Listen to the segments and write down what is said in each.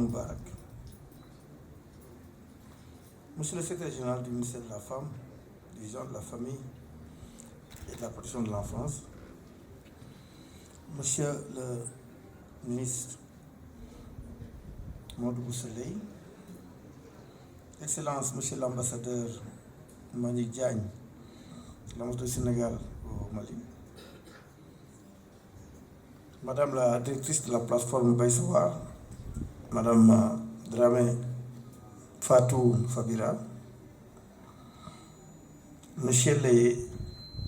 Moubarak. Monsieur le secrétaire général du ministère de la Femme, du Genre, de la Famille et de la Protection de l'Enfance, Monsieur le ministre Mamadou Bousseley, Excellence Monsieur l'ambassadeur Mani Diagne, l'ambassadeur du Sénégal au Mali, Madame la directrice de la plateforme Baïsawar, Madame Dramé Fatou Fabira, Monsieur les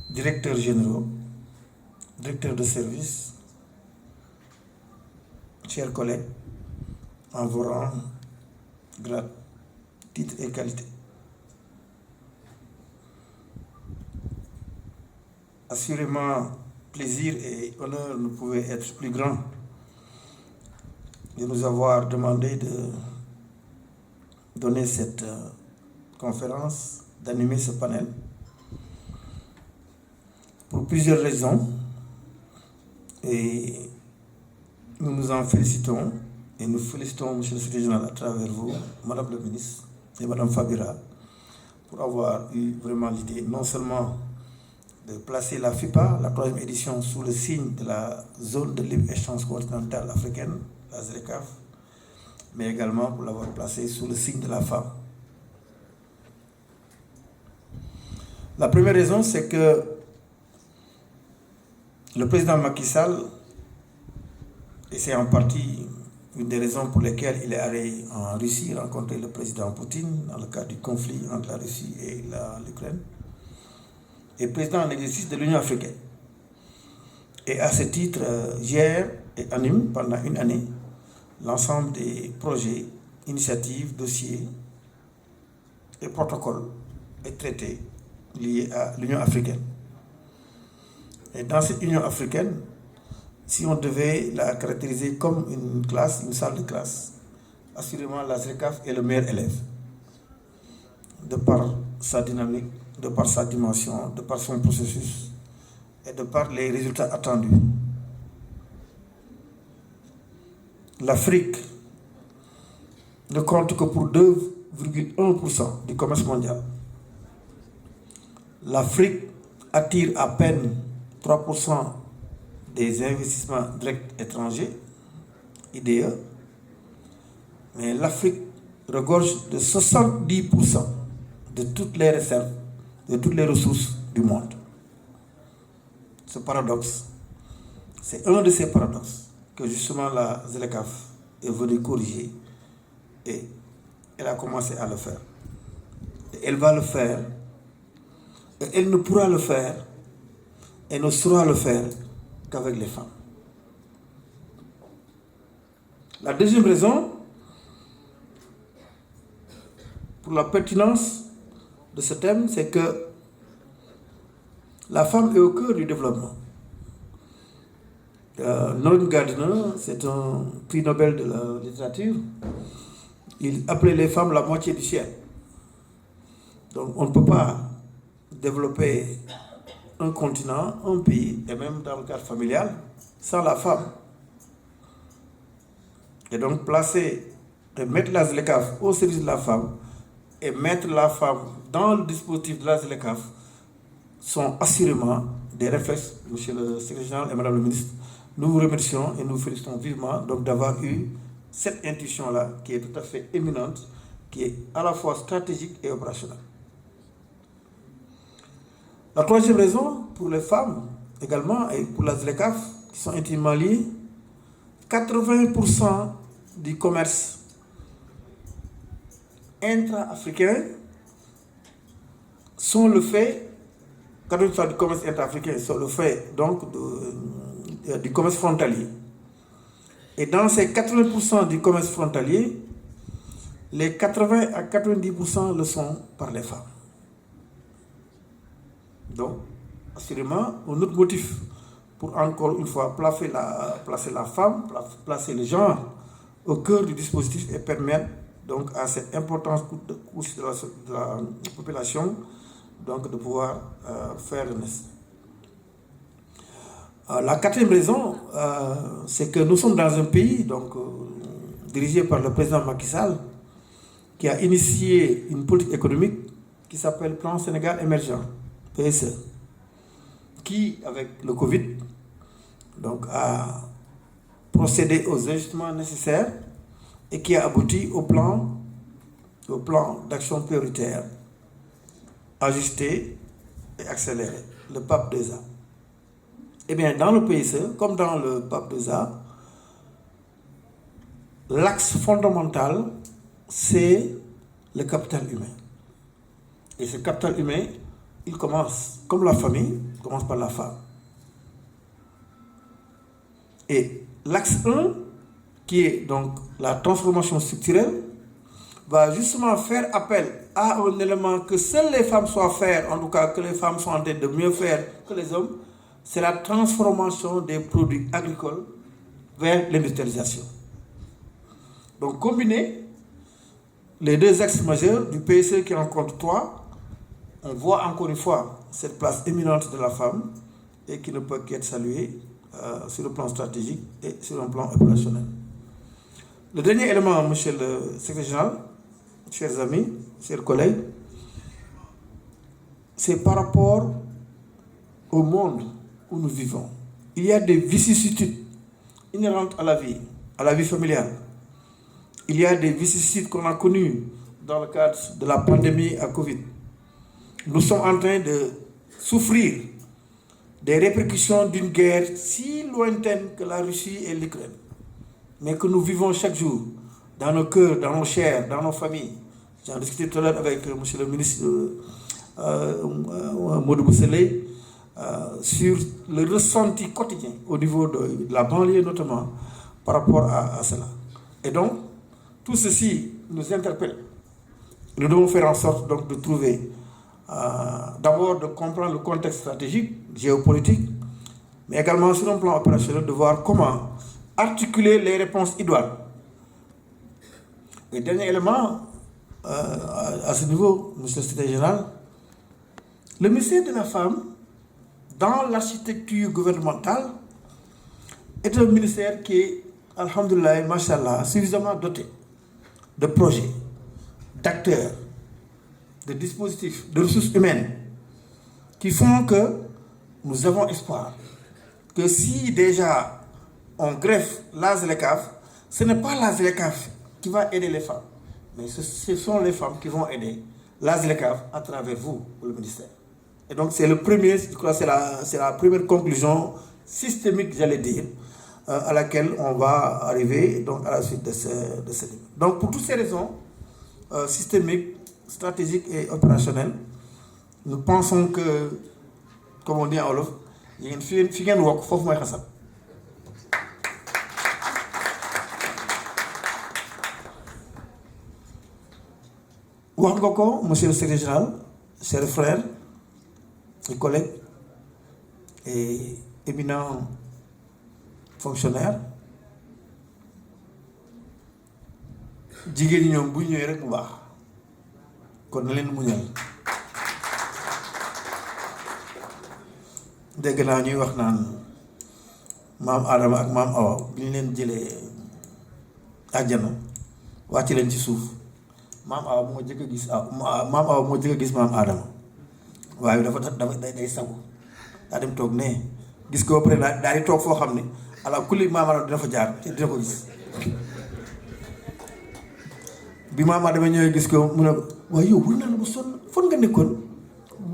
directeurs généraux, directeurs de service, chers collègues, en vos rangs, grades, titres et qualités. Assurément, plaisir et honneur ne pouvaient être plus grands de nous avoir demandé de donner cette conférence, d'animer ce panel, pour plusieurs raisons, et nous nous en félicitons, et nous félicitons M. le secrétaire général à travers vous, Madame le ministre et Madame Fabira, pour avoir eu vraiment l'idée non seulement de placer la FIPA, la 3e édition, sous le signe de la zone de libre-échange continentale africaine, la ZLECAf, mais également pour l'avoir placée sous le signe de la femme. La première raison, c'est que le président Macky Sall, et c'est en partie une des raisons pour lesquelles il est allé en Russie rencontrer le président Poutine dans le cadre du conflit entre la Russie et l'Ukraine, est président en exercice de l'Union africaine. Et à ce titre, gère et anime pendant une année l'ensemble des projets, initiatives, dossiers et protocoles et traités liés à l'Union africaine. Et dans cette Union africaine, si on devait la caractériser comme une classe, une salle de classe, assurément la ZLECAf est le meilleur élève, de par sa dynamique, de par sa dimension, de par son processus et de par les résultats attendus. L'Afrique ne compte que pour 2,1% du commerce mondial. L'Afrique attire à peine 3% des investissements directs étrangers, IDE, mais l'Afrique regorge de 70% de toutes les réserves, de toutes les ressources du monde. Ce paradoxe, c'est un de ces paradoxes que justement la ZLECAf est venue corriger, et elle a commencé à le faire. Et elle va le faire, et elle ne pourra le faire, et ne saura le faire qu'avec les femmes. La deuxième raison, pour la pertinence de ce thème, c'est que la femme est au cœur du développement. Norbert Gardiner, c'est un prix Nobel de la littérature, il appelait les femmes la moitié du ciel. Donc on ne peut pas développer un continent, un pays, et même dans le cadre familial, sans la femme. Et donc mettre la ZLECAf au service de la femme et mettre la femme dans le dispositif de la ZLECAf sont assurément des réflexes, Monsieur le secrétaire général et Madame le ministre. Nous vous remercions et nous vous félicitons vivement donc d'avoir eu cette intuition-là qui est tout à fait éminente, qui est à la fois stratégique et opérationnelle. La troisième raison, pour les femmes également, et pour la ZLECAf, qui sont intimement liées, 80% du commerce intra-africain sont le fait, 80% du commerce intra-africain sont le fait donc du commerce frontalier. Et dans ces 80% du commerce frontalier, les 80 à 90% le sont par les femmes. Donc, assurément, un autre motif pour encore une fois placer la femme, placer le genre au cœur du dispositif et permettre donc à cette importante couche de la population donc de pouvoir faire le nécessaire. La quatrième raison, c'est que nous sommes dans un pays donc dirigé par le président Macky Sall, qui a initié une politique économique qui s'appelle Plan Sénégal émergent, PSE, qui, avec le Covid, donc, a procédé aux ajustements nécessaires et qui a abouti au plan d'action prioritaire ajusté et accéléré, le PAP 2A. Eh bien, dans le PSE, comme dans le PAP 2A, l'axe fondamental, c'est le capital humain. Et ce capital humain, il commence, comme la famille, il commence par la femme. Et l'axe 1, qui est donc la transformation structurelle, va justement faire appel à un élément que seules les femmes soient faire, en tout cas que les femmes sont en train de mieux faire que les hommes, c'est la transformation des produits agricoles vers l'industrialisation. Donc combiner les deux axes majeurs du PSE qui rencontrent trois, on voit encore une fois cette place éminente de la femme et qui ne peut qu'être saluée sur le plan stratégique et sur un plan opérationnel. Le dernier élément, monsieur le secrétaire général, chers amis, chers collègues, c'est par rapport au monde où nous vivons. Il y a des vicissitudes inhérentes à la vie familiale. Il y a des vicissitudes qu'on a connues dans le cadre de la pandémie à Covid. Nous sommes en train de souffrir des répercussions d'une guerre si lointaine que la Russie et l'Ukraine, mais que nous vivons chaque jour dans nos cœurs, dans nos chairs, dans nos familles. J'en discutais tout à l'heure avec monsieur le ministre Modou Bousselé sur le ressenti quotidien au niveau de la banlieue notamment par rapport à cela. Et donc, tout ceci nous interpelle. Nous devons faire en sorte donc de trouver, d'abord de comprendre le contexte stratégique, géopolitique, mais également sur un plan opérationnel de voir comment articuler les réponses idoines. Et dernier élément, à ce niveau, monsieur le secrétaire général, le ministère de la Femme, dans l'architecture gouvernementale, est un ministère qui est, alhamdoulilah, machallah, suffisamment doté de projets, d'acteurs, de dispositifs, de ressources humaines, qui font que nous avons espoir que si déjà on greffe la ZLECAf, ce n'est pas la ZLECAf qui va aider les femmes, mais ce sont les femmes qui vont aider la ZLECAf à travers vous, le ministère. Et donc c'est le premier, je crois, c'est la première conclusion systémique, j'allais dire, à laquelle on va arriver donc à la suite de ce débat. Donc pour toutes ces raisons systémiques, stratégiques et opérationnelles, nous pensons que, comme on dit en wolof, il y a une fille wok fofu moy xassab. Wax nga ko, monsieur le secrétaire général, chers frères et collègues et éminents fonctionnaires, jigéen ñi ñoom bu ñëwee rek bu baax kon na leen muñal. dégg naa ñuy wax naan maam Adama ak maam Awa bi ñu leen jëlee àjjana wàcc leen ci suuf, maam Awa moo jëkk a gis maam Awa moo jëkk a gis maam Adama, waaye dafa day sagu daa dem toog ne gis ko après daal di toog foo xam ne ala kulli maam Adama dina fa jaar te dina ko gis. bi maam Adama ñëwee gis ko mu ne ko waaye yow wër naa la ba sonn fan nga nekkoon,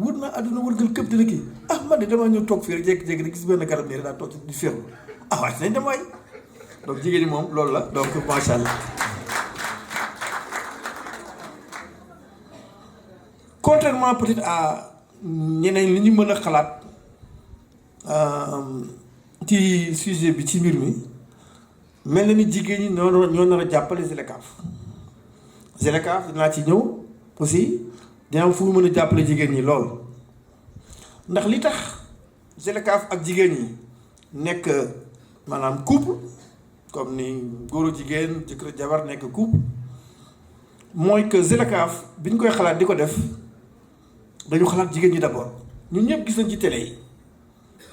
wër naa àdduna wërgal këpp dina kii man de dama ñëw toog fii rek jékki-jékki rek gis benn garab nii rek daa toog di féexlu waaye nañ dem waay. donc jigéen ñi moom loolu la, donc macha allah. Contrairement peut-être à ñeneen li ñu mën a xalaat ci sujet bi ci mbir mi, mel na ni jigéen ñi ñoo nar a jàppale ZLECAf. ZLECAf dinaa ci ñëw aussi dina am fu mu mën a jàppale jigéen ñi lool, ndax li tax ZLECAf ak jigéen ñi nekk maanaam couple comme ni góoru jigéen jëkkër jabar nekk couple, mooy que ZLECAf bi ñu koy xalaat di ko def dañu xalaat jigéen ñi d'abord. ñun ñëpp gis nañ ci télé yi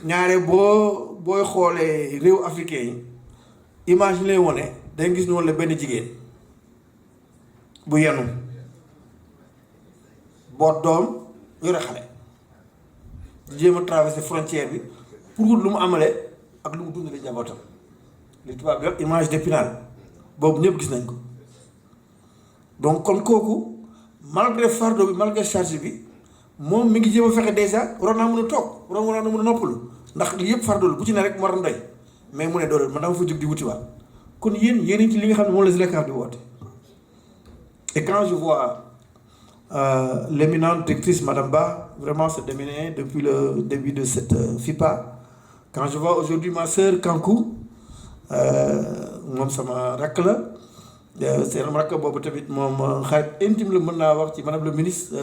ñaare booy xoolee réew africain yi image lay wone dañ gis noonu la benn jigéen bu yenu boot doom yore xale jéem a traversé frontière bi pour wut lu mu amale ak lu mu dundale njabootam li tubaab bi wax image d'Épinal boobu ñëpp gis nañ ko. donc kon kooku malgré fardeau bi malgré charge bi moom mi ngi jéem a fexe déjà waroon naa mën a toog waroon naa mën a noppalu ndax li yëpp fardeau la bu ci ne rek mu war a doy mais mu ne doole man dama fa jóg di wutiwaat kon yéen ci li nga xam ne moom la ZLECAf di woote. Et quand je vois l'éminente directrice Madame Ba vraiment se démener depuis le début de cette FIPA, quand je vois aujourd'hui ma sœur Kankou moom sama rakk la seen rakk boobu tamit moom xarit intime la mën naa wax ci madame le ministre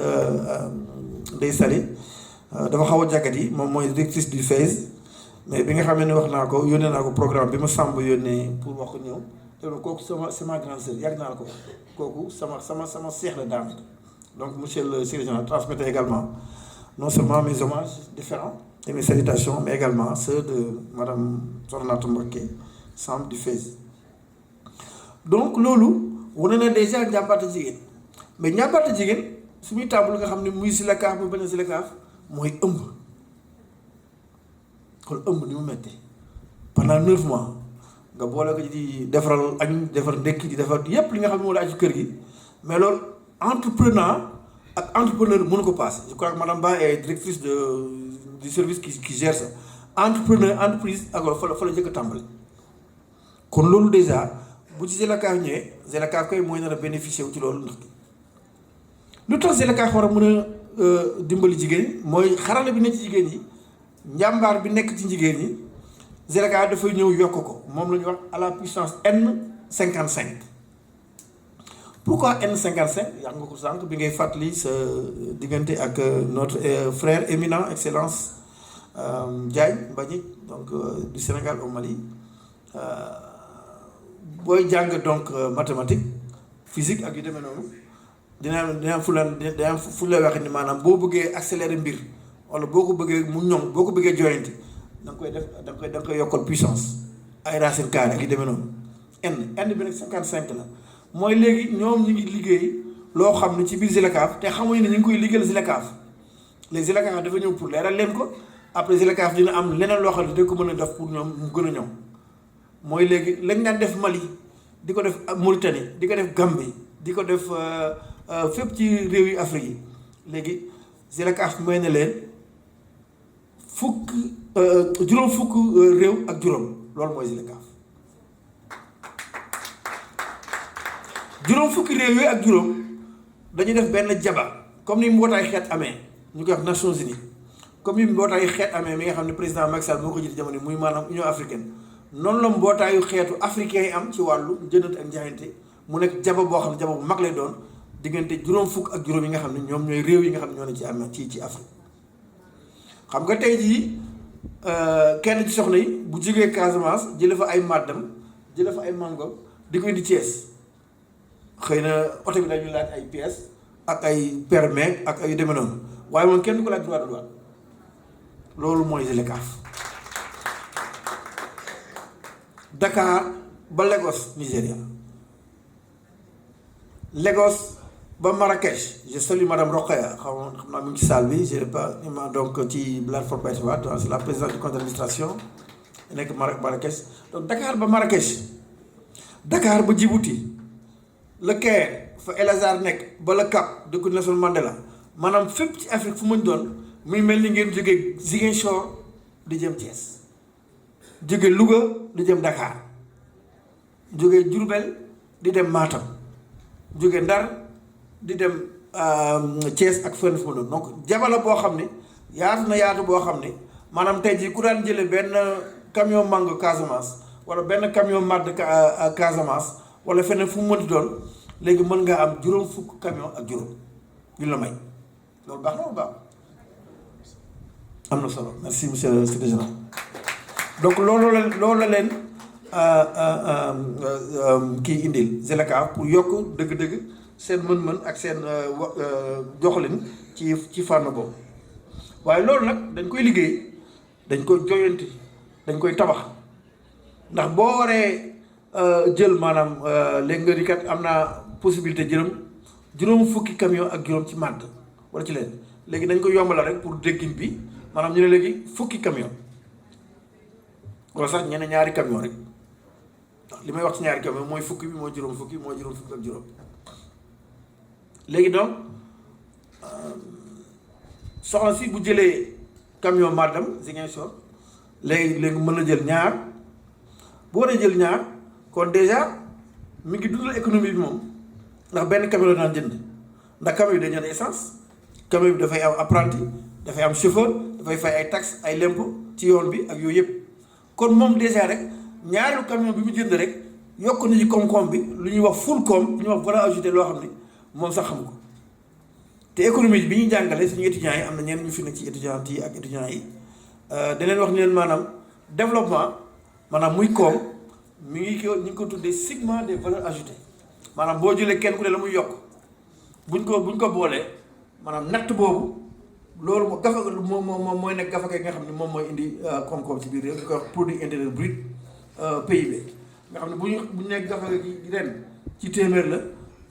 Ndeye Saly dafa xaw a jàkkat yi moom mooy directrice du FAISE mais bi nga xam ne wax naa ko yónnee naa ko programme bi ma sàmb yónnee pour wax ko ñëw te kooku c'est ma grande sœur yàgg naa ko kooku sama seex la daan donc monsieur le secrétaire transmettez également non seulement mes hommages différents et mes salutations mais également ceux de madame Sokhna Mbacké Samb du FAISE. donc loolu wane na déjà njàmbaata jigéen mais njàmbaata jigéen su muy tàmbul nga xam ne muy ZLECAf mu benn ZLECAf mooy ëmb kon ëmb ni mu metti pendant 9 mois nga boole ko di defaral añ defar ndekki di defar yépp li nga xam ne moo la aju kër gi mais loolu entrepreneur ak entrepreneur mënu ko passé je crois que madame Ba est directrice du service qui gère ça entrepreneur entreprise ak fa la jëkk a tàmbali kon loolu déjà bu ci ZLECAf ñëwee ZLECAf koy mooy nar a bénéficier wu ci loolu ndax lu tax ZLECAf war a mën a dimbali jigéen mooy xarala bi nekk ci jigéen yi njàmbaar bi nekk ci jigéen ñi ZLECAf dafay ñëw yokk ko moom la ñuy wax à la puissance N55 pourquoi N55 yaa nga ko sànq bi ngay fàttali sa diggante ak notre frère éminent excellence Diagne Mbagnick donc du Sénégal au Mali booy jàng donc mathématique physique ak yu demee noonu dina am fu la waxee ni maanaam boo bëggee accélérer mbir wala boo ko bëggee mu ñoŋ boo ko bëggee joyanti da nga koy def da nga koy yokkal puissance ay racines carrées ak yu demee noonu n bi nag 55 la mooy léegi ñoom ñu ngi liggéey loo xam ne ci biir ZLECAf te xamuñu ne ñu ngi koy liggéeyal ZLECAf les ZLECAf dafa ñëw pour leeral leen ko après ZLECAf dina am leneen loo xam ne dañ ko mën a def pour ñoom mu gën a ñoŋ mooy léegi lañ daan def Mali di ko def Mauritanie di ko def Gambie di ko def fépp ci réew yi Afrique yi léegi ZLECAf may na leen juróom fukk réew ak juróom loolu mooy ZLECAf juróom fukki réew yooyu ak juróom dañuy def benn jaba comme ni mbootaay xeet amee ñu koy wax Nations Unies comme ni mbootaay xeet amee mi nga xam ne président Macky Sall moo ko jiite jamono muy maanaam Union africaine noonu la mbootaayu xeetu africain yi am ci wàllu jëndante ak njaayante mu nekk jaba boo xam ne jaba bu mag lay doon diggante juróom fukk ak juróom yi nga xam ne ñoom ñooy réew yi nga xam ne ñoo ne ci am ci Afrique xam nga tey jii kenn ci soxna yi bu jógee Casamance jële fa ay màddam jële fa ay mango di ko indi Thiès xëy na oto bi dañuy laaj ay pièces ak ay permis ak ay demee noonu waaye moom kenn du ko laaj droit de douane loolu mooy ZLECAf Dakar ba Lagos Nigéria Lagos ba Marrakech je salue madame Rokhaya xam naa mu ngi ci salle bi je n'ai pas donc ci plateforme Baytouba c'est la présidente du conseil d'administration nekk Marrakech donc Dakar ba Marrakech Dakar ba Djibouti le Caire fa El Azhar nekk ba le Cap dëkku Nelson Mandela maanaam fépp ci Afrique fu muñ doon muy mel ni ngeen jógee Ziguinchor di jëm Thiès jóge Louga di jëm Dakar jóge Diourbel di dem Matam jóge Ndar di dem Thiès ak fenn fu mu doon donc jabala boo xam ne yaatu boo xam ne maanaam tey jii ku daan jële benn camion mango Casamance wala benn camion madd Casamance wala feneen fu mu mënti doon léegi mën nga am juróom fukk camion ak juróom yu la may loolu baax na wala baax am na solo merci monsieur le secrétaire général donc loolu la leen kii indil ZLECAf pour yokk dëgg-dëgg seen mën-mën ak seen doxalin ci fànn boobu waaye loolu nag dañ koy liggéey dañ koy joyanti dañ koy tabax ndax boo waree jël maanaam léegi nga di kat am naa possibilité juróom fukki camion ak juróom ci màdd wala ci leen léegi dañ ko yombalal rek pour déggin bi maanaam ñu ne léegi fukki camion wala sax ñeneen ñaari camion rek ndax li may wax ci ñaari camion mooy fukki bi mooy juróom fukki ak juróom léegi donc soxna si bu jëlee camion màddam Ziguinchor léegi mën na jël ñaar bu waree jël ñaar kon déjà mi ngi dundal économie bi moom ndax benn camion la daan jënd ndax camion bi day jënd essence camion bi dafay am apprenti dafay am chauffeur dafay fay ay taxes ay lempo ci yoon bi ak yooyu yëpp kon moom déjà rek ñaareelu camion bi mu jënd rek yokk na ci koom-koom bi lu ñuy wax full koom lu ñuy wax valeur ajoutée loo xam ni moom sax xam ko te économie bi ñuy jàngale suñu étudiants yi am na ñenn ñu fi nekk ci étudiants yi ak étudiants yi da leen wax ni leen maanaam développement maanaam muy koom mi ngi ko ñu ngi ko tuddee segment des valeurs ajoutées maanaam boo jëlee kenn ku ne la muy yokk buñ ko boolee maanaam natt boobu loolu moo gafa mooy nekk gafa nga xam ne moom mooy indi koom-koom ci biir réew ñu koy wax produit intérieur brut PIB nga xam ne bu ñu nekk gafa gi ren ci téeméer la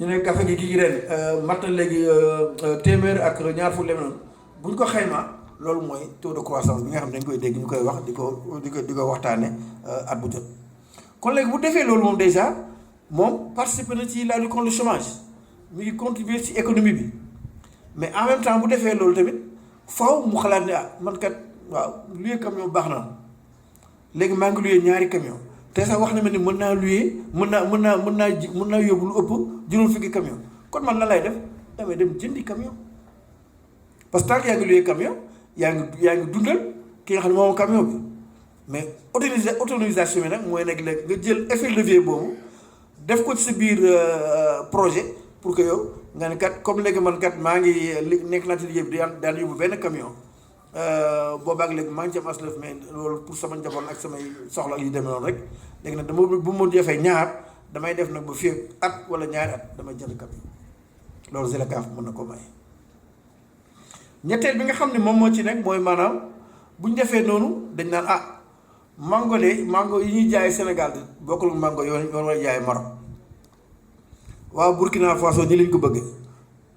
ñu ne gafa gi ren mat na léegi téeméer ak ñaar fu lem noonu bu ñu ko xaymaa loolu mooy taux de croissance bi nga xam ne dañ koy dégg ñu koy wax di ko waxtaane at bu jot kon léegi bu defee loolu moom déjà moom participer na ci la lutte contre le chômage mu ngi contribuer ci économie bi mais en même temps bu defee loolu tamit faw mu xalaat ne man kat waaw luye camion baax na léegi maa ngi luye ñaari camion te sax wax na ma ni mën naa yóbbu lu ëpp juróom fukki camion kon man lan lay def damay dem jëndi camion parce que tant que yaa ngi luye camion yaa ngi dundal ki nga xam ne moom camion bi mais autonomisation bi nag mooy nag léegi nga jël effet levier boobu def ko ci sa biir projet pour que yow nga ne kat comme léegi man kat maa ngi nekk naa ci liggéey bi daan yóbbu benn camion boobaag léegi maa ngi ci am aslëf mais loolu pour sama njaboot ak samay soxla yu demee noonu rek léegi nag dama bu ma defee ñaar damay def nag ba fii at wala ñaari at damay jënd camion loolu ZLECAf mën na ko may. ñetteel bi nga xam ne moom moo ci nekk mooy maanaam bu ñu defee noonu dañ naan mango yi ñuy jaay Sénégal de bokkul mango yoon war a jaay Maroc waaw Burkina Faso ñi lañ ko bëggee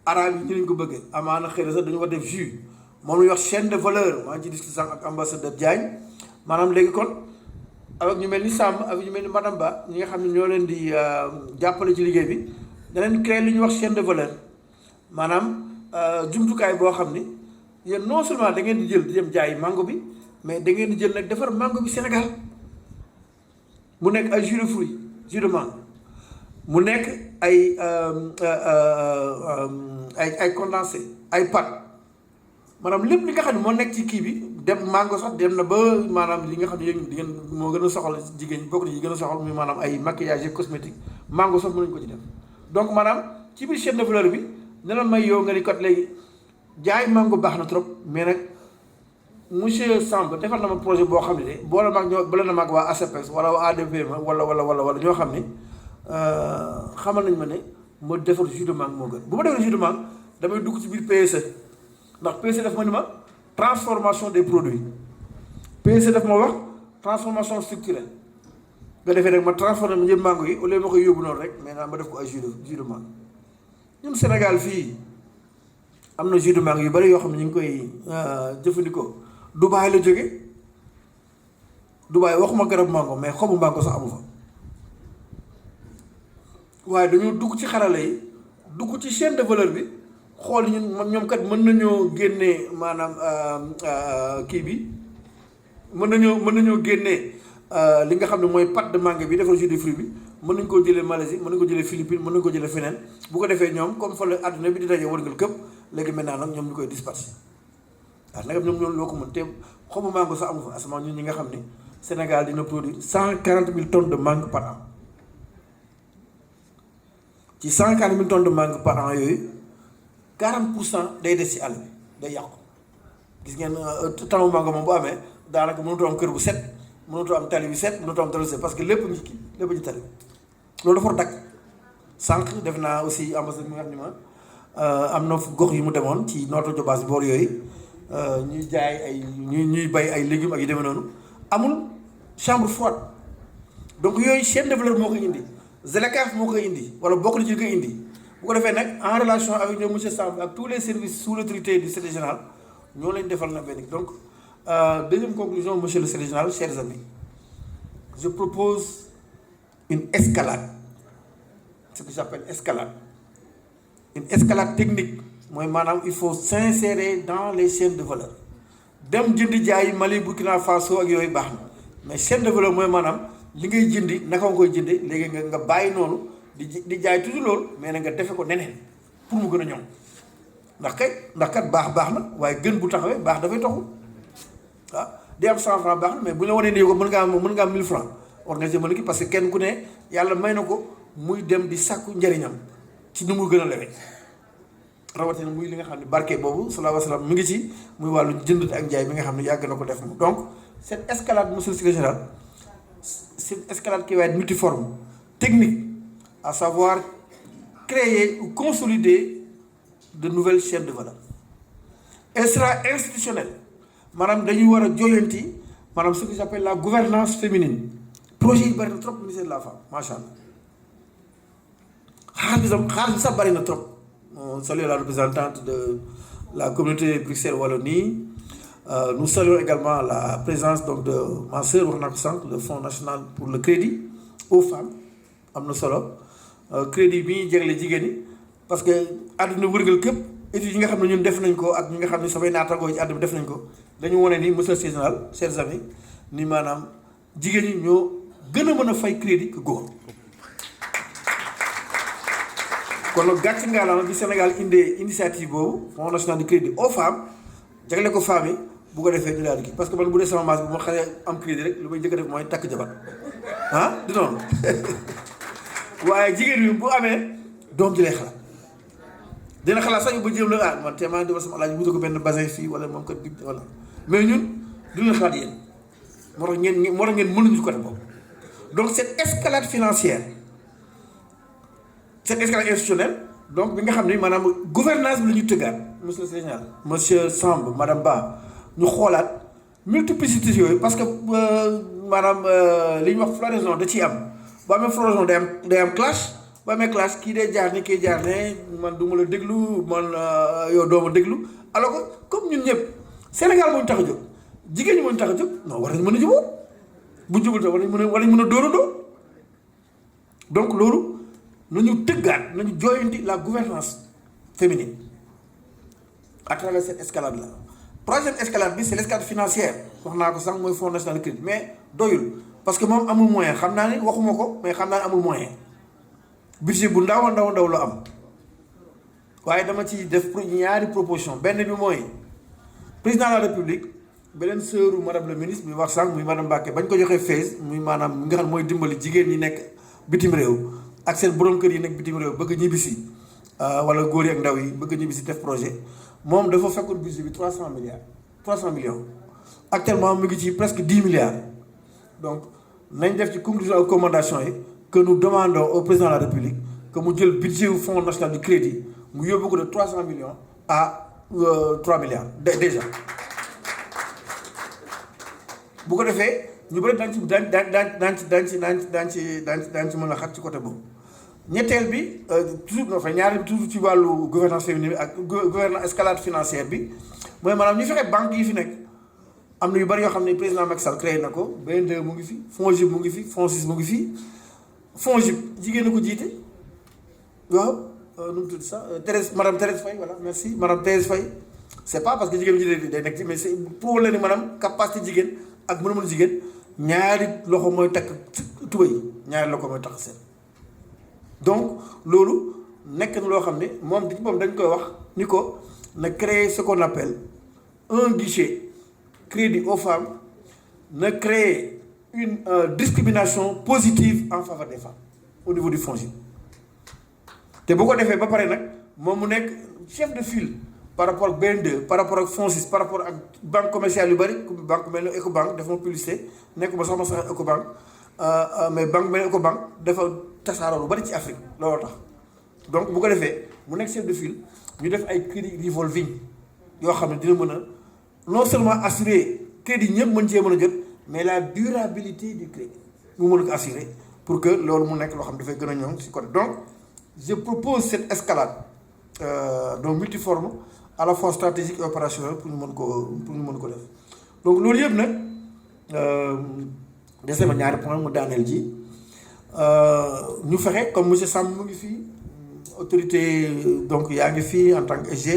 arabe yi ñi lañ ko bëggee amaana xëy na sax dañu war def jus moom la ñuy wax chaîne de valeur maa ngi ci discussion ak ambassadeur Diagne maanaam léegi kon avec ñu mel ni Samb avec ñu mel ni Madame Ba ñi nga xam ne ñoo leen di jàppale ci liggéey bi daneen créer li ñuy wax chaîne de valeur maanaam jumtukaay boo xam ni yéen non seulement da ngeen di jël di dem jaay mango bi mais da ngeen di jël nag defar mango bi Sénégal mu nekk ay jus de fruits jus de mangue mu nekk ay condensé ay pâte maanaam lépp li nga xam ne moo nekk ci kii bi dem mango sax dem na ba maanaam li nga xam ne yéen di ngeen moo gën a soxal jigéen bokk na yi gën a soxal muy maanaam ay maquillage et cosmétique mango sax mën nañu ko ci def donc maanaam ci biir chaîne de valeur bi ne la may yow nga ni kat léegi jaay mango baax na trop mais nag monsieur Samb defal na ma projet boo xam ne de boole na mag waa ASEPEX wala waa ADP wala ñoo xam ne xamal nañ ma ne ma defar jus de mangue moo gën bu ma defar jus de mangue damay dugg ci biir PSE ndax PSE daf ma ni ma transformation des produits PSE daf ma wax transformation structurelle nga defee rek ma transformé ma jël mango yi au lieu ma koy yóbbu noonu rek mais naa ma def ko ay jus de mangue ñun Sénégal fii am na jus de mangue yu bari yoo xam ne ñu ngi koy jëfandikoo Dubaay la jóge Dubaay waxuma garab mango mais xobu mango sax amu fa waaye dañoo dugg ci xarala yi dugg ci chaîne de valeur bi xool ñoom kat mën nañoo génnee maanaam kii bi mën nañoo génnee li nga xam ne mooy pâte de mangue bi defal jus de fruit bi mën nañu koo jëlee Malaisie mën nañu ko jëlee Philippines mën nañu ko jëlee feneen bu ko defee ñoom comme fa la àdduna bi di daje wërngal këpp léegi maintenant nag ñoom ñu koy disperser waaw nag ñoom loo ko mën te xobu mango sax amu fa asamaan ñun ñi nga xam ne Sénégal dina produire 140 000 tonnes de mangue par an ci 140 000 tonnes de mangue par an yooyu 40% day des ci àll bi day yàqu gis ngeen taw mango moom bu amee daanaka mënutoo am kër bu set mënutoo am tali bi set mënutoo am tali bu set parce que lépp ñu kii lépp ñu tali loolu dafa dakk sànq def naa aussi ambassadeur mi nga xam ne ma am na gox yu mu demoon ci Notto Diobass boor yooyu ñuy jaay ay ñuy bay ay légumes ak yu demee noonu amul chambre froide donc yooyu chaîne de valeur moo koy indi ZLECAf moo koy indi wala bokk na ci koy indi bu ko defee nag en relation avec ñoom monsieur Samb ak tous les services sous l'autorité du secrétaire général ñoo leen defal na benn donc deuxième conclusion monsieur le secrétaire général, chers amis, je propose une escalade, ce que j'appelle escalade, une escalade technique. Moi, madame, il faut s'insérer dans les chaînes de valeur. Dem jëndi jaay Mali Burkina Faso ak yooyu baax na mais chaîne de valeur mooy maanaam li ngay jëndi naka nga koy jëndee léegi nga bàyyi noonu di jaay toujours loolu mais nag nga defe ko neneen pour mu gën a ñoŋ ndax kat baax na waaye gën bu taxawee baax dafay taxu waaw di am 100 francs baax na mais bu la wanee ne ko mën nga am 1000 francs war nga mën a kii parce que kenn ku ne yàlla may na ko muy dem di sàkku njëriñam ci ni mu gën a lewee rawatina muy li nga xam ne barke boobu sallallahu alayhi wa sallam mi ngi ci muy wàllu jënd ak njaay mi nga xam ne yàgg na ko def moom. Donc cette escalade, monsieur le secrétaire général, c'est une escalade qui va être multiforme, technique, à savoir créer ou consolider de nouvelles chaînes de valeur. Elle sera institutionnelle. Madame dañuy war a joyanti maanaam ce que j'appelle la gouvernance féminine projet yi bari na trop ministère de la femme macha allah xaalis bi sax bari na trop. On salue la représentante de la communauté Bruxelles-Wallonie. Nous saluons également la présence donc de ma sœur wax naa ko sànq le Fonds national pour le crédit aux femmes am na solo crédit bi ñuy jagle jigéen ñi parce que àdduna wërgal képp études yi nga xam ne ñun def nañ ko ak ñi nga xam ne samay naatangoo ci àdduna bi def nañ ko dañu wane ni monsieur le général, chers amis, ni maanaam jigéen ñi ñoo gën a mën a fay crédit que góor. kon nag gàcce ngaalaama bi Sénégal indee initiative boobu Fonds national du crédit aux femmes jagle ko femmes yi bu ko defee ñu daal di kii parce que man bu dee sama maas bi ma xasee am crédit rek lu may njëkk a def mooy takk jabar di noonu waaye jigéen ñi bu amee doom ji lay xalaat dina xalaat sax yu ba jéem la man tey maa ngi defal sama alaaj wutal ko benn bassin fii wala moom kat bi wala mais ñun du leen xalaat yéen moo tax ngeen mënuñu côté boobu. Donc cette escalade financière, cette escalade institutionnelle, donc bi nga xam ne maanaam gouvernance bi la ñu tëggaat monsieur le secrétaire, monsieur Samb, madame Ba ñu xoolaat multiplicité yooyu parce que maanaam li ñuy wax floraison da ciy am boo amee floraison day am clash boo amee clash kii day jaar ni kii jaar ne man du ma la déglu man yow doo ma déglu alors que comme ñun ñëpp Sénégal moo ñu tax a jóg jigéen ñi moo ñu tax a jóg non war nañu mën a jubóo bu jubul war nañu mën a dóorandoo donc loolu nañu tëggaat nañu jooyanti la gouvernance féminine à travers cette escalade là. Troisième escalade bi c'est l'escalade financière wax naa ko sax mooy Fonds national de crédit mais doyul parce que moom amul moyen xam naa ne waxuma ko mais xam naa ne amul moyen budget bu ndaw la am waaye dama ci def ñaari proposition benn bi mooy président de la république beneen sœuru madame le ministre bi wax sànq muy madame Mbacké bañ ko joxee phase muy maanaam nga xam mooy dimbali jigéen ñi nekk bitim réew ak seen borom kër yi nekk bitim réew bëgg ñibbisi wala góor yi ak ndaw yi bëgg ñibbisi def projet moom dafa fekkoon budget bi 300 millions actuellement mu ngi ci presque 10 milliards donc nañ def ci conclusion ak recommandation yi que nous demandons au président de la république que mu jël budget au Fonds national du crédit mu yóbbu ko de 300 millions à 3 milliards déjà bu ko defee ñu bëri daañu ci mën a xat ci côté boobu. ñetteel bi toujours enfin ñaari bi toujours ci wàllu gouvernance féminine ak gouvernance escalade financière bi mooy maanaam ñu fexe banque yi fi nekk am na yu bari yoo xam ne président Macky Sall créé na ko BND mu ngi fi FONGIP mu ngi fi FONSIS mu ngi fi FONGIP jigéen a ko jiite waaw nu mu tudd sax madame Thérèse Faye voilà merci madame Thérèse Faye c'est pas parce que jigéen ji day nekk ci mais c'est pour la ni maanaam capacité jigéen ak mën jigéen ñaari loxo mooy takk tubéy ñaari loxo mooy takk seen donc loolu nekk na loo xam ne moom di moom dañ koy wax ni ko na créer ce qu'on appelle un guichet crédit aux femmes na créer une discrimination positive en faveur des femmes au niveau du FONGIP te bu ko defee ba pare nag moom mu nekk chef de file par rapport ak BND par rapport ak FONSIS par rapport ak banque commerciale yu bëri comme banque mel ni Ecobank dafa ma publicité nekk ba sax ma sax Ecobank mais banque mel ni Ecobank dafa tasaaroo lu bëri ci Afrique looloo tax donc bu ko defee mu nekk chef de file ñu def ay crédit revolving yoo xam ne dina mën a non seulement assurer crédit ñëpp mën cee mën a jot mais la durabilité du crédit mu mën ko assurer pour que loolu mu nekk loo xam dafay gën a ñoŋ si côté. Donc je propose cette escalade donc multiforme à la fois stratégique et opérationnelle pour ñu mën ko def. Donc loolu yëpp nag dese ma ñaari point mu daaneel ji ñu fexe comme monsieur Samb mu ngi fii autorité donc yaa ngi fii en tant que SG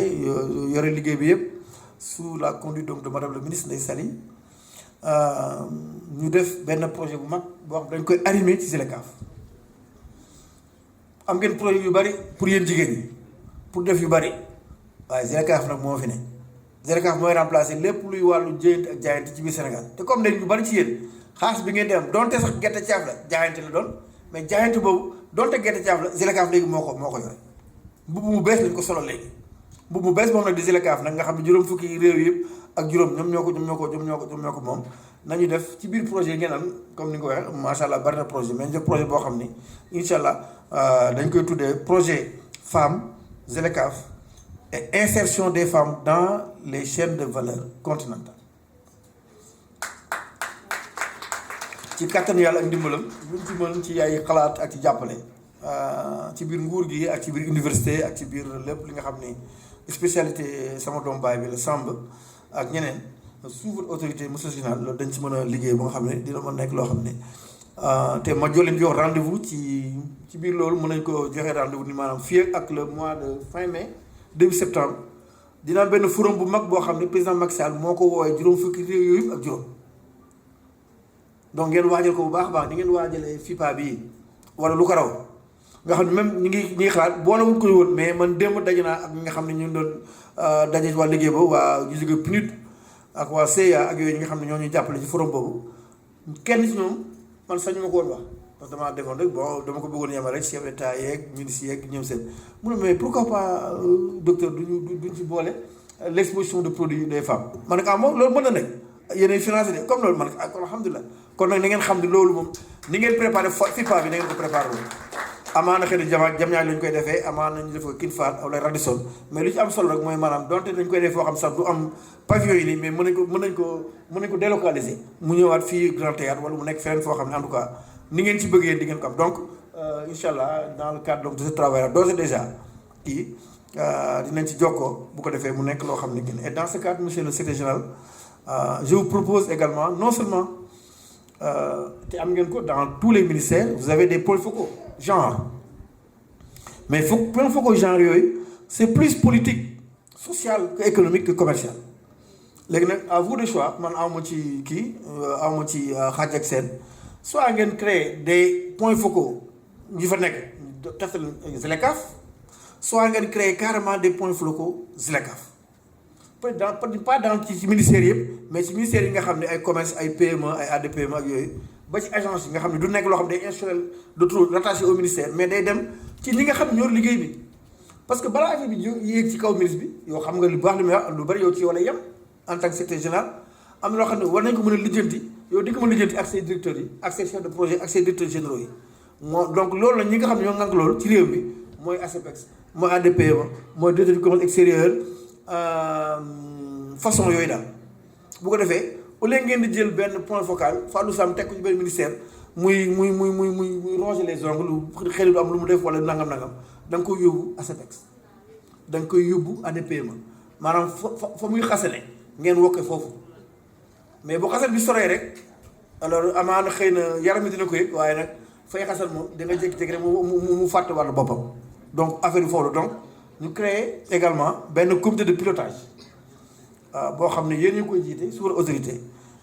yore liggéey bi yëpp sous la conduite donc de madame le ministre Ndeye Saly ñu def benn projet bu mag boo xam dañ koy animer ci ZLECAf. am ngeen projet yu bari pour yéen jigéen ñi pour def yu bari waaye ZLECAf nag moo fi ne. ZLECAf mooy remplacer lépp luy wàllu jëyante ak jaayante ci biir Sénégal te comme léegi ñu bari ci yéen xaalis bi ngeen di am donte sax gerte caaf la jaayante la doon mais jaayante boobu donte gerte caaf la ZLECAf léegi moo ko yore. mbubb mu bees lañ ko solo léegi mbubb mu bees moom nag di ZLECAf nag nga xam ne juróom fukki réew yëpp ak juróom ñoom ñoo ko moom nañu def ci biir projet yi ngeen am comme ni nga ko waxee macha allah bari na projet mais ñu def projet boo xam ni incha allah dañ koy tuddee projet femme ZLECAf et insertion des femmes dans les chaînes de valeur continentale. ci kàttan yàlla ak ndimbalam luñ ci mën ci ay xalaat ak ci jàppale ci biir nguur gi ak ci biir université ak ci biir lépp li nga xam ni spécialité sama doom baay bi la Samb ak ñeneen sous votre autorité monsieur Général loolu dañ ci mën a liggéey ba nga xam ne dina mën nekk loo xam ne te ma jox leen jox rendez-vous ci biir loolu mën nañ ko joxe rendez-vous ni maanaam fii ak le mois de fin mai début septembre dina benn forum bu mag boo xam ne président Macky Sall moo ko woowee juróom fukki réew yooyu ak juróom donc ngeen waajal ko bu baax a baax ni ngeen waajalee FIPA bii wala lu ko raw nga xam ne même ñi ngi xalaat boole wuñ ko woon mais man démb daje naa ak ñi nga xam ne ñu doon daje waa liggéey boobu waa ñu jóge PNUD ak waa CA ak yooyu ñi nga xam ne ñoo ñuy jàppale ci forum boobu kenn ci ñoom man sañu ma ko woon wax parce que damaa defoon rek bon dama ko bëggoon yemal rek chef d'état yeeg ministre yeeg ñoom seen mu ne mais pourquoi pas docteur duñ ci boole l'exposition de produits des femmes. man nag moom loolu mën na nekk yéenay financé de comme loolu man ak alhamdulilah kon nag na ngeen xam ne loolu moom ni ngeen préparé FIPA bi na ngeen ko préparé loolu. amaana xëy na jam ñaar lañ koy defee amaana ñu def ko King Fahd wala Radisson mais lu ci am solo rek mooy maanaam donte dañ koy def foo xam sax du am pavillon yi nii mais mën nañ ko délocaliser mu ñëwaat fii Grand Théâtre wala mu nekk feneen foo xam ne en tout cas ni ngeen ci bëggee di ngeen ko am donc incha allah dans le cadre donc de ce travail d'ores et déjà kii dinañ ci jokkoo bu ko defee mu nekk loo xam ne gën et dans ce cadre monsieur le secrétaire général je vous propose également non seulement te am ngeen ko dans tous les ministères vous avez des pôles focaux genre mais pôles focaux genre yooyu c'est plus politique social que économique que commercial léegi nag à vous de choix man awma ci kii awma ci xaaj ak seen soit ngeen créer des points focaux ñu fa nekk testal ZLECAf soit ngeen créer carrément des points focaux ZLECAf peut-être pas dans ci ministères yëpp mais ci ministères yi nga xam ne ay commerce ay PME ay ADPME ak yooyu ba ci agence yi nga xam ne du nekk loo xam ne day institutionnel de trop rattaché au ministère mais day dem ci ñi nga xam ne ñoo liggéey bi parce que balaa affaire bi yéeg ci kaw ministre bi yow xam nga lu baax li muy wax lu bari yow ci wala yem en tant que secrétaire général am na loo xam ne war nañ ko mën a lijjanti yow di ko mën a lijjanti ak say directeurs yi ak say chefs de projet ak say directeurs généraux yi moo donc loolu la ñi nga xam ne ñoo ngànk loolu ci réew mi mooy ASEPEX mooy ADPME mooy directeur du commerce extérieur façon yooyu daal bu ko defee au lieu ngeen di jël benn point focal Fallou Sam teg ko ci benn ministère muy ronger les ongles lu xel du am lu mu def wala nangam da nga koy yóbbu ASEPEX da nga koy yóbbu ADPME maanaam fa muy xasale ngeen wokke foofu mais bu xasal bi soree rek alors amaana xëy na yaram mi dina ko yëg waaye nag fay xasal moom da nga jékki-jékki rek mu fàtte wàllu boppam donc affaire bi foofu donc ñu créer également benn comité de pilotage boo xam ne yéen ñu koy jiite sous autorité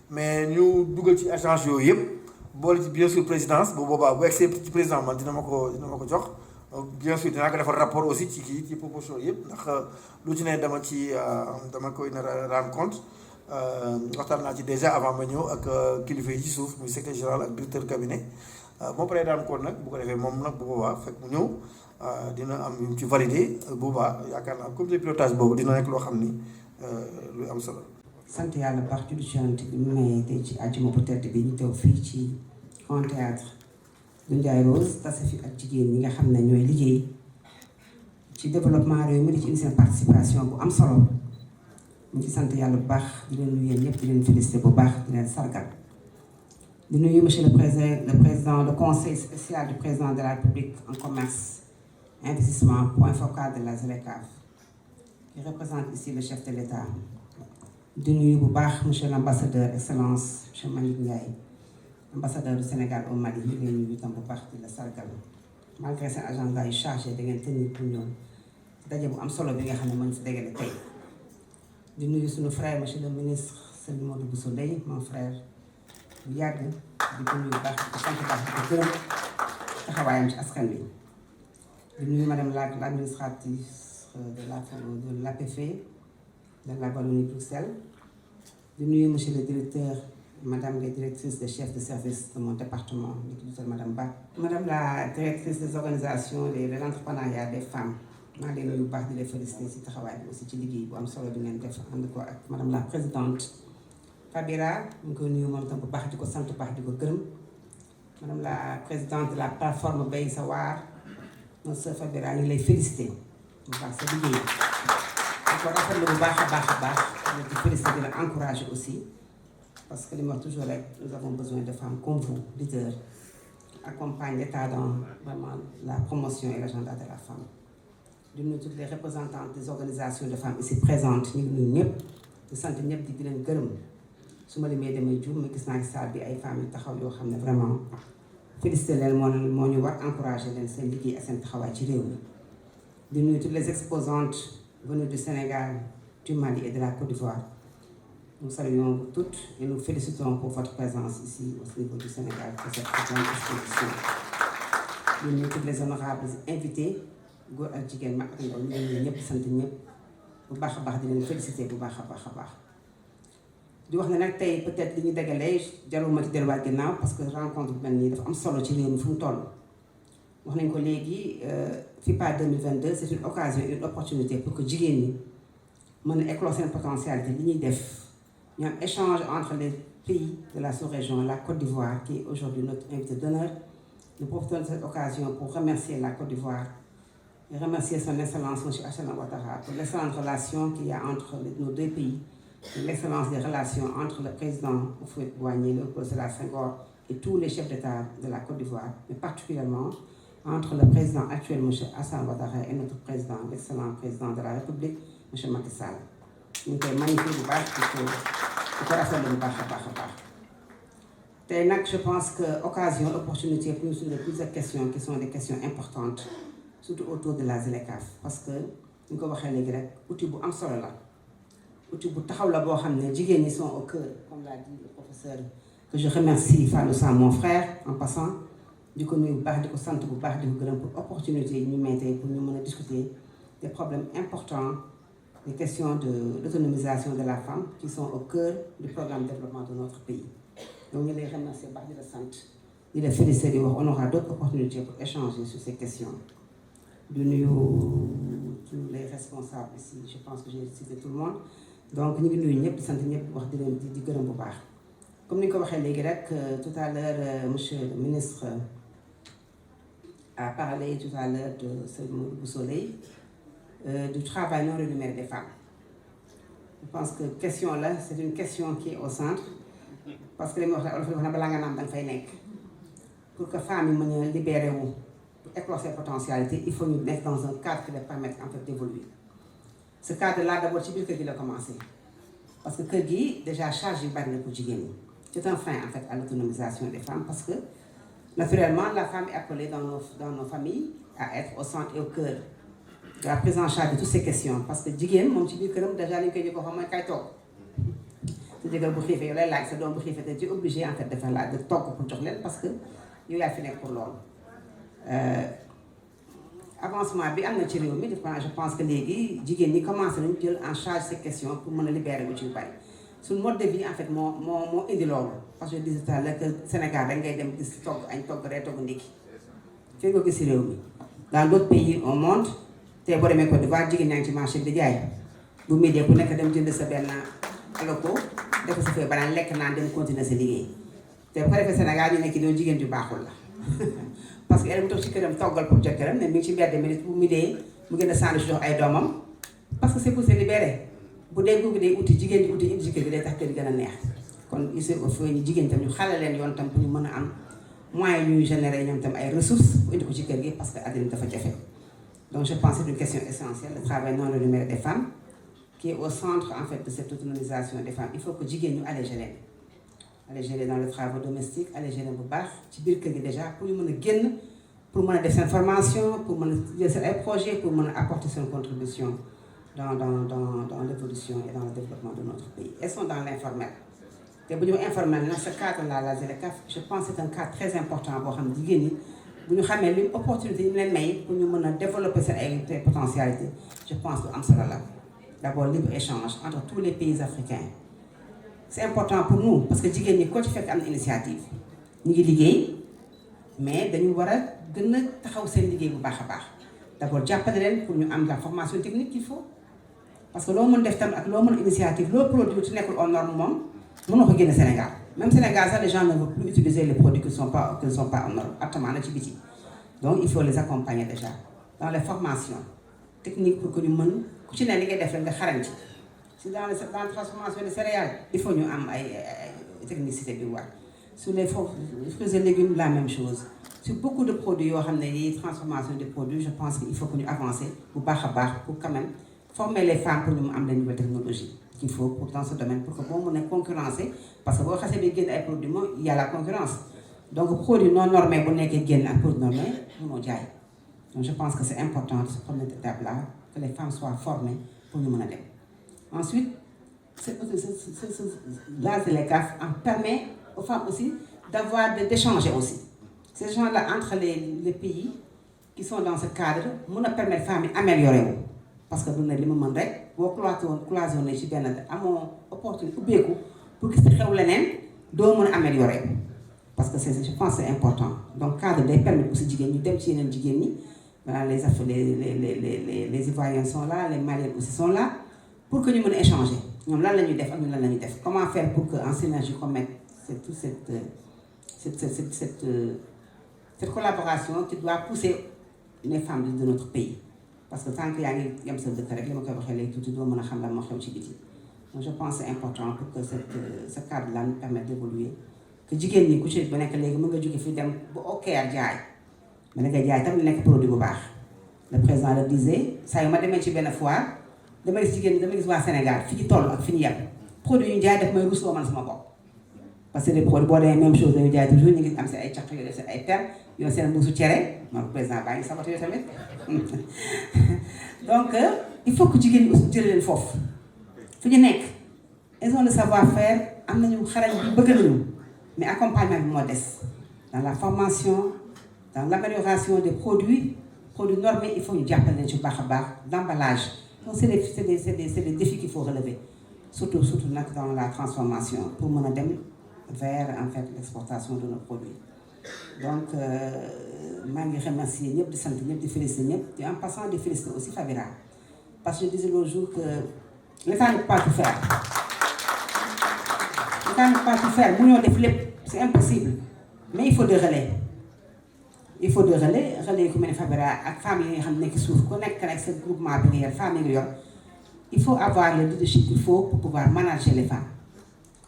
mais ñu dugal ci agence yooyu yëpp boole ci bien sûr présidence bu boobaa bu egsee ci président man dina ma ko jox bien sûr dinaa ko defal rapport aussi ci proposition yëpp ndax lu ci ne dama koy nar a rendre compte waxtaan naa ci déjà avant ma ñëw ak kilifa yi ci suuf muy secrétaire général ak directeur cabinet moo paree daan compte nag bu ko defee moom nag bu boobaa fekk mu ñëw dina am yu ci validé boobaa yaakaar naa comité de pilotage boobu dina nekk loo xam ni lu am solo. sant yàlla baax ci ducante bi mu mayee tey ci àjjuma bu tedd bi ñu teew fii ci Grand Théâtre du Ndiaye Rose tase fi ak jigéen ñi nga xam ne ñooy liggéey ci développement réew mi di ci indi seen participation bu am solo ñu ci sant yàlla bu baax di leen nuyu yéen ñëpp di leen félicité bu baax di leen sargal di nuyu monsieur le président du conseil spécial du président de la République en commerce investissement point focal de la ZLECAf qui représente ici le chef de l'État. di nuyu bu baax monsieur l'ambassadeur excellence monsieur Malick Ndiaye ambassadeur du Sénégal au Mali ñu ngi lay nuyu itam bu baax di la sargal malgré seen agenda yu chargé da ngeen tenir pour ñoom daje bu am solo bi nga xam ne moo ñu fi dégale tey. di nuyu suñu frère monsieur le ministre Serigne Modou Bousso Dieng mon frère bu yàgg di ko nuyu bu baax di ko sant baax di ko gërëm taxawaayam ci askan wi. di nuyu madame l'administratrice de l'APF de la Wallonie-Bruxelles. di nuyu monsieur le directeur madame la directrice des chefs de service de mon département di docteur madame Ba. madame la directrice des organisations de l'entrepreneuriat des femmes maa ngi leen nuyu bu baax di leen féliciter ci taxawaay bi aussi ci liggéey bu am solo bi ngeen def ànd ko ak madame la présidente Fabira ñu ngi koy nuyu moom itam bu baax di ko sant bu baax di ko gërëm madame la présidente de la plateforme Bay Sa Waar notre sœur Fabira ñu ngi lay féliciter bu baax sa liggéey di ko rafetlu bu baax a baax di ko féliciter di la encourager aussi parce que li ma wax toujours rek nous avons besoin de femmes comme vous leaders accompagnent l'État dans vraiment la promotion et l'agenda de la femme. di nuyu toutes les représentantes des organisations de femmes ici présentes ñu ngi nuyu ñëpp di sant ñëpp di leen gërëm su ma limee damay juum mais gis naa ci salle bi ay femmes yu taxaw yoo xam ne vraiment félicité leen moo ñu war encourager leen seen liggéey ak seen taxawaay ci réew mi. di nuyu toutes les exposantes venues du Sénégal, du Mali et de la Côte d'Ivoire. Nous saluons vous toutes et nous félicitons pour votre présence ici au niveau du Sénégal pour cette grande exposition. Di nuyu toutes les honorables invités. góor ak jigéen mag ak ndaw ñu ngi leen ñëpp sant ñëpp bu baax a baax di leen féliciter bu baax a baax di wax ne nag tey peut-être li ñu dagalee jarul ma ci delluwaat ginnaaw parce que rencontre bu mel nii dafa am solo ci réew mi fu mu toll. wax nañ ko léegi FIPA 2022 c'est une occasion une opportunité pour que jigéen ñi mën a éclore seen potentialité li ñuy def ñu am échange entre les pays de la sous-région la Côte d'Ivoire qui est aujourd'hui notre invité d'honneur. Nous profitons de cette occasion pour remercier la Côte d'Ivoire et remercier son excellence M. Alassane Ouattara pour l'excellente relation qu'il y a entre nos deux pays et l'excellence des relations entre le président Houphouët-Boigny, Léopold Sédar Senghor et tous les chefs d'État de la Côte d'Ivoire, mais particulièrement entre le président actuel M. Alassane Ouattara et notre président, l'excellent président de la République, M. Macky Sall. ñu ngi koy magnifier bu baax di ko rafetlu bu baax a baax. tey nag je pense que occasion opportunité pour nous soulever plusieurs questions qui sont des questions importantes. Surtout autour de la ZLECAf parce que ñu ko waxee léegi rek outil bu am solo la outil bu taxaw la boo xam ne jigéen ñi sont au cœur comme l'a dit le professeur que je remercie Fallou Sam mon frère en passant di ko nuyu bu baax di ko sant bu baax di ko gërëm pour opportunité yi ñu may tey pour ñu mën a discuter des problèmes importants des questions de l'autonomisation de la femme qui sont au cœur du programme de développement de notre pays donc ñu lay remercier bu baax di la sant di la féliciter di wax on aura d'autres opportunités pour échanger sur ces questions. De nous, tous les responsables ici, je pense que j'ai cité tout le monde. Donc, nous sommes tous sant ñëpp wax di leen di gërëm bu baax. Comme ni ñu ko waxee léegi rek tout à l'heure monsieur le ministre a parlé tout à l'heure de Serigne Modou Bousso Dieng du travail non rémunéré des femmes. Je pense que question là, c'est une question qui est au centre parce que li ma wax rek olof na balaa nga naan danga fay nekk pour que femmes yi mën a libéré wu. Pour éclore ses potentialités, il faut nous mettre dans un cadre qui leur permette en fait d'évoluer. Ce cadre-là, d'abord, c'est kër gi la commencé. Parce que kër gi, déjà, charge yu bari na pour jigéen ñi. C'est un frein en fait à l'autonomisation des femmes parce que naturellement, la femme est appelée dans nos familles à être au centre et au cœur de la prise en charge de toutes ces questions. Parce que jigéen, moom ci biir këram déjà li ñu koy jëkko xam mooy kay toog. Sa jëkkër bu xiifee yow lay laaj sa doom bu xiifee te tu es obligé en fait de faire de togg pour jox leen parce que yow yaa fi nekk pour loolu. Avancement bi am na ci réew mi je pense que léegi jigéen ñi commencé nañu jël en charge ces questions pour mën a libérer wu ci yu bari suñu mode de vie en fait moo indi loolu parce que je disais tout à l'heure que Sénégal rek ngay dem gis togg añ togg reer togg ndékki fii ko gis ci réew mi dans d'autres pays au monde te boo demee Côte d'Ivoire jigéen ñaa ngi ci marché bi di jaay bu midi ku nekk dem jënd sa benn aloko def sa fee banaan lekk naan dem continuer sa liggéey te bu ko defee Sénégal ñu nekk doon jigéen ju baaxul la parce que elle mu toog ci këram toggal pour jëkkëram ne mi ngi ci mbedd mi bu mu dee mu gën a sandwich jox ay doomam parce que c'est pour se libérer bu dee googu day uti jigéen di uti indi ci kër gi day tax kër gi gën a neex kon il faut ñu jigéen tam ñu xale leen yoon tam pour ñu mën a am moyens yu ñuy générer ñoom tam ay ressources pour indi ko ci kër gi parce que àddina dafa jafe. Donc je pense que c'est une question essentielle, le travail non rémunéré des femmes, qui est au centre en fait de cette autonomisation des femmes. Il faut que jigéen ñu alléger leen dans les travaux domestiques, alléger leen bu baax ci biir kër gi déjà pour ñu mën a génn, pour mën a def seen formation, pour mën a jël seen ay projets, pour mën a apporter seen contribution dans l'évolution et dans le développement de notre pays. Elles sont dans l'informel. te bu ñu informel nag ce cadre-là la ZLECAf je pense que c'est un cadre très important boo xam ne jigéen ñi bu ñu xamee li opportunité yi ñu leen may pour ñu mën a développer seen ay potentialité je pense que am solo la d'abord libre échange entre tous les pays africains c'est important pour nous parce que jigéen ñi ko ci fekk am na initiative ñu ngi liggéey mais dañu war a gën a taxaw seen liggéey bu baax a baax d'abord jàppale leen pour ñu am la formation technique qu'il faut parce que loo mën def tam ak loo mën initiative loo produit ci nekkul aux normes moom mënoo ko génne Sénégal même Sénégal sax les gens ne veulent plus utiliser les produits qui ne sont pas aux normes actuellement na ci biti donc il faut les accompagner déjà dans les formations techniques pour que ñu mën ku ci ne li ngay def rek nga xarañ ci si dans la transformation des céréales il faut ñu am ay technicité bi war sur les fruits et légumes la même chose sur beaucoup de produits yoo xam ne yi transformation des produits je pense que il faut que ñu avancer bu baax a baax pour quand même former les femmes pour ñu am les nouvelles technologies qu'il faut pour dans ce domaine pour que boo mën a concurrencer parce que boo xasee bi génn ay produits moom il y a la concurrence donc produit non normé bu nekkee génn ak produit normé mënoo jaay donc je pense que c'est important cette première étape là que les femmes soient formées pour ñu mën a dem ensuite la ZLECAf permet aux femmes aussi d'échanger aussi ces gens-là entre les pays qui sont dans ce cadre mën a permettre femmes yi améliorer wu parce que du ne li ma mën rek boo cloisonné ci benn amoo opportunité ubbeeku pour gis xew leneen doo mën a améliorer parce que je pense c'est important donc cadre day permettre aussi jigéen ñi dem ci yeneen jigéen ñi voilà les Ivoiriens sont là les Maliens aussi sont là pour que ñu mën a échanger ñoom lan la ñuy def ak ñun lan la ñuy def comment faire pour que en synergie qu'on mette cette collaboration qui doit pousser les femmes de notre pays parce que tant que yaa ngi yem sa dëkk rek li ma koy waxee léegi tuuti doo mën a xam lan moo xew ci biti donc je pense c'est important pour que ce cadre là nous permette d'évoluer que jigéen ñi ku ci ba nekk léegi mën nga jóge fi dem ba okkeer jaay mais nga jaay tam nekk produit bu baax le président le disait saa yu ma demee ci benn foire dama gis jigéen ñi dama gis waa Sénégal fi ñu toll ak fi ñu yem produit yu ñu jaay daf may rusloo man sama bopp parce que les produits boo demee même chose dañu jaay toujours ñu ngi am seen ay caq yoo def seen ay per yoo seen mbuusu cere moom président baa ngi sabote yoo tamit donc il faut que jigéen ñi aussi jëlee leen foofu fi ñu nekk ils ont le savoir-faire am nañu xarañ bi bëgg nañu mais accompagnement bi moo des dans la formation dans l'amélioration des produits normés il faut ñu jàppale leen ci baax a baax d'emballage donc c'est des défis qu'il faut relever surtout nag dans la transformation pour mën a dem vers en fait l'exportation de nos produits donc maa ngi remercier ñëpp di sant ñëpp di féliciter ñëpp et en passant di féliciter aussi Fabira parce que je disais l'autre jour que l'État ne peut pas tout faire l'État ne peut pas tout faire mënuñoo def lépp c'est impossible mais il faut des relais relais ku mel ne Fabira ak femmes yi nga xam ne nekk suuf ku nekk rek seen groupement bi nga yor femmes yi nga yor il faut avoir le leadership qu'il faut pour pouvoir manager les femmes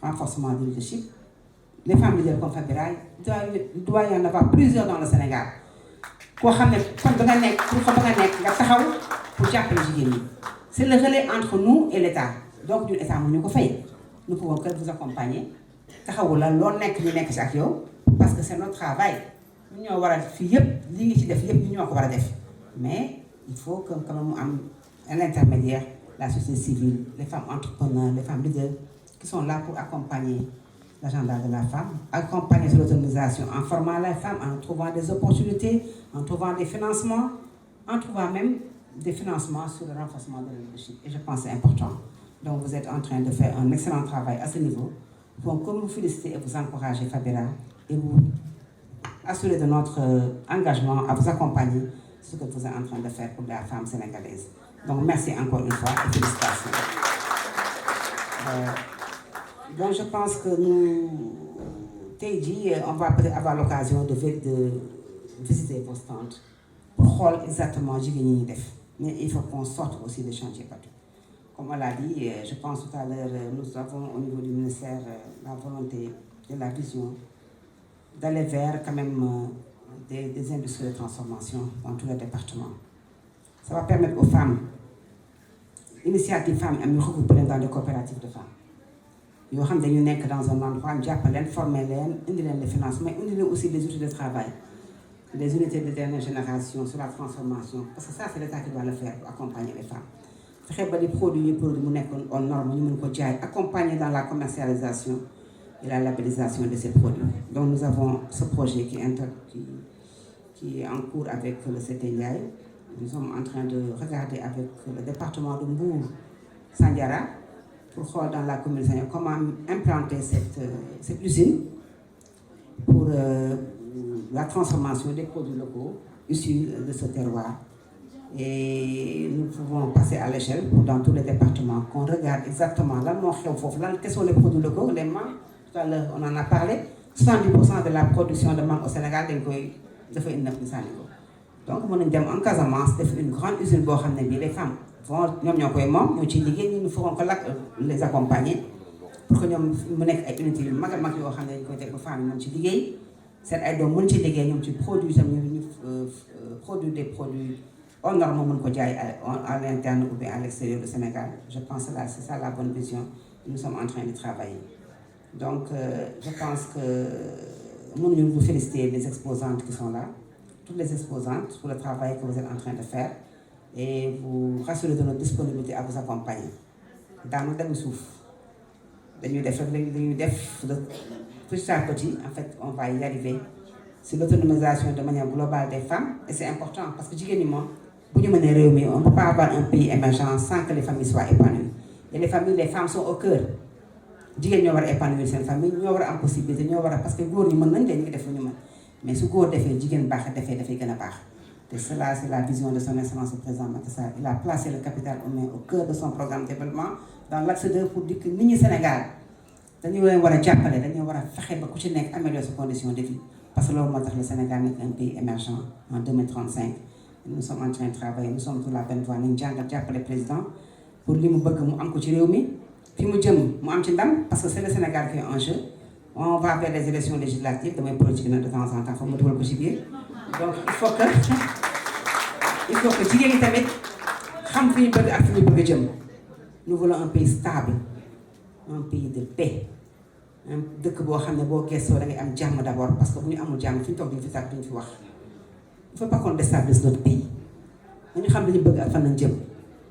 renforcement du leadership les femmes leaders comme Fabira il doit y en avoir plusieurs dans le Sénégal koo xam ne kon ba nga nekk pour ko ba nga nekk nga taxaw pour jàppale jigéen ñi c'est le relais entre nous et l'État donc ñun État mu ñu ko fay nous pouvons que vous accompagner taxawu la loo nekk ñu nekk ci ak yow parce que c'est notre travail ñu ñoo war a fii yëpp li ngi ci def yëpp ñu ñoo ko war a def mais il faut que quand même mu am un intermédiaire la société civile les femmes entrepreneurs les femmes leaders qui sont là pour accompagner l'agenda de la femme, accompagner sur l'autonomisation en formant la femme, en trouvant des opportunités, en trouvant des financements, en trouvant même des financements sur le renforcement de la leadership. Et je pense que c'est important. Donc vous êtes en train de faire un excellent travail à ce niveau. Donc comme vous féliciter et vous encourager Fabira et vous assurer de notre engagement à vous accompagner ce que vous êtes en train de faire pour la femme sénégalaise. Donc merci encore une fois et félicitations. Donc je pense que nous, tey jii, on va peut-être avoir l'occasion de visiter vos stands pour voir exactement jigéen ñi def mais il faut qu'on sorte aussi des chantiers battus comme on l'a dit, je pense tout à l'heure, nous avons au niveau du ministère la volonté et la vision d'aller vers quand même des industries de transformation dans tous les départements. Ça va permettre aux femmes, initiatives femmes, à nous regrouper dans des coopératives de femmes. Nous sommes dans un endroit, nous avons formé les financements, mais aussi des outils de travail, des unités de dernière génération sur la transformation. Parce que ça, c'est l'État qui doit le faire pour accompagner les femmes. Faire des produits en normes, accompagner dans la commercialisation et la labellisation de ces produits. Donc nous avons ce projet qui est en cours avec le CTNIAI. Nous sommes en train de regarder avec le département de Mbour, Sandiara, pour voir dans la commune comment implanter cette usine pour la transformation des produits locaux issus de ce terroir. Et nous pouvons passer à l'échelle dans tous les départements, qu'on regarde exactement quels sont les produits locaux, les mangues. Tout à l'heure, on en a parlé. 70% de la production de mangue au Sénégal est fait une donc, on a en Casamance, une grande usine pour les femmes. Nous ferons les accompagner pour que nous puissions une unité cette aide produit des produits hors normes à l'interne ou à l'extérieur du Sénégal. Je pense que c'est ça la bonne vision. Nous sommes en train de travailler. Donc, je pense que nous vous féliciter les exposantes qui sont là, toutes les exposantes pour le travail que vous êtes en train de faire et vous rassurer de notre disponibilité à vous accompagner. Dans nos débats souffle, petit à petit, en fait, on va y arriver. C'est l'autonomisation de manière globale des femmes et c'est important parce que on ne peut pas avoir un pays émergent sans que les familles soient épanouies. Et les femmes sont au cœur. Nous devons épanouir cette famille, nous devons avoir possibilité, parce que nous devons mais ce qu'on fait, cela, c'est la vision de son excellence le président Macky Sall. Il a placé le capital humain au cœur de son programme de développement dans l'axe 2 pour dire que nous, Sénégal, nous devons améliorer ses conditions de vie. Parce que le Sénégal est un pays émergent en 2035. Nous sommes en train de travailler, nous sommes sur la bonne voie. Nous avons le président pour lui, parce que c'est le Sénégal qui est en jeu. On va vers les élections législatives, de mes politiques de temps en temps, il faut me trouver le bien. Donc il faut que nous voulons un pays stable, un pays de paix. Un dëkk boo xam ne boo gëstoo da ngay am jàmm d'abord parce que bu ñu amul jàmm fi ñu toog duñ fi tàgg duñ fi wax il faut pas qu'on déstabilise notre pays dañu xam dañu bëgg ak fan lañ jëm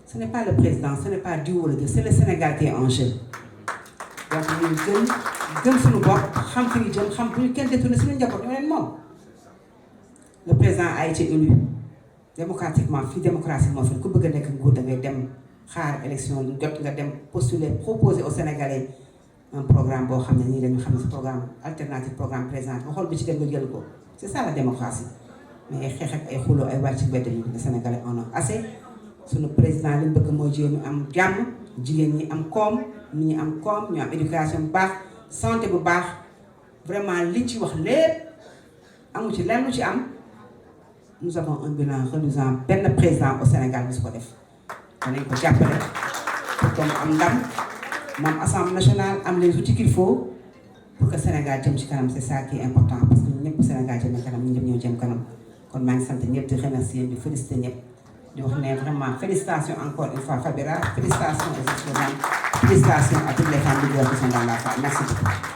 ce n'est pas le président ce n'est pas Dieu wala Dieu c'est le Sénégal qui est en jeu donc ñu gëm suñu bopp xam fi ñu jëm xam bu ñu kenn détourné suñu njaboot ñoo leen moom le président a été élu démocratiquement fii démocratie moo fi ku bëgg a nekk nguur da ngay dem xaar élection jot nga dem postuler proposer aux Sénégalais un programme boo xam ne nii dañu xam ne programme alternatif programme présent ba xool bi ci dem nga jël ko c'est ça la démocratie mais xeex ak ay xuloo ay wàcc mbedd yi le Sénégalais en a assez suñu président li mu bëgg mooy jigéen ñu am jàmm jigéen ñi am koom nit ñi am koom ñu am éducation bu baax santé bu baax vraiment liñ ci wax lépp amu ci lenn lu ci am nous avons un bilan reluisant benn président au Sénégal bi su ko def danañ ko jàppale pour que mu am ndam Mam Assemblée nationale am les outils qu'il faut pour que Sénégal jëm ci kanam c'est ça qui est important parce que ñëpp Sénégal jëm kanam ñu ñëpp ñoo jëm kanam kon maa ngi sant ñëpp di remercier di féliciter ñëpp di wax ne vraiment félicitations encore une fois Fabira félicitations aux exposants félicitations à toutes les femmes qui sont dans la salle merci beaucoup.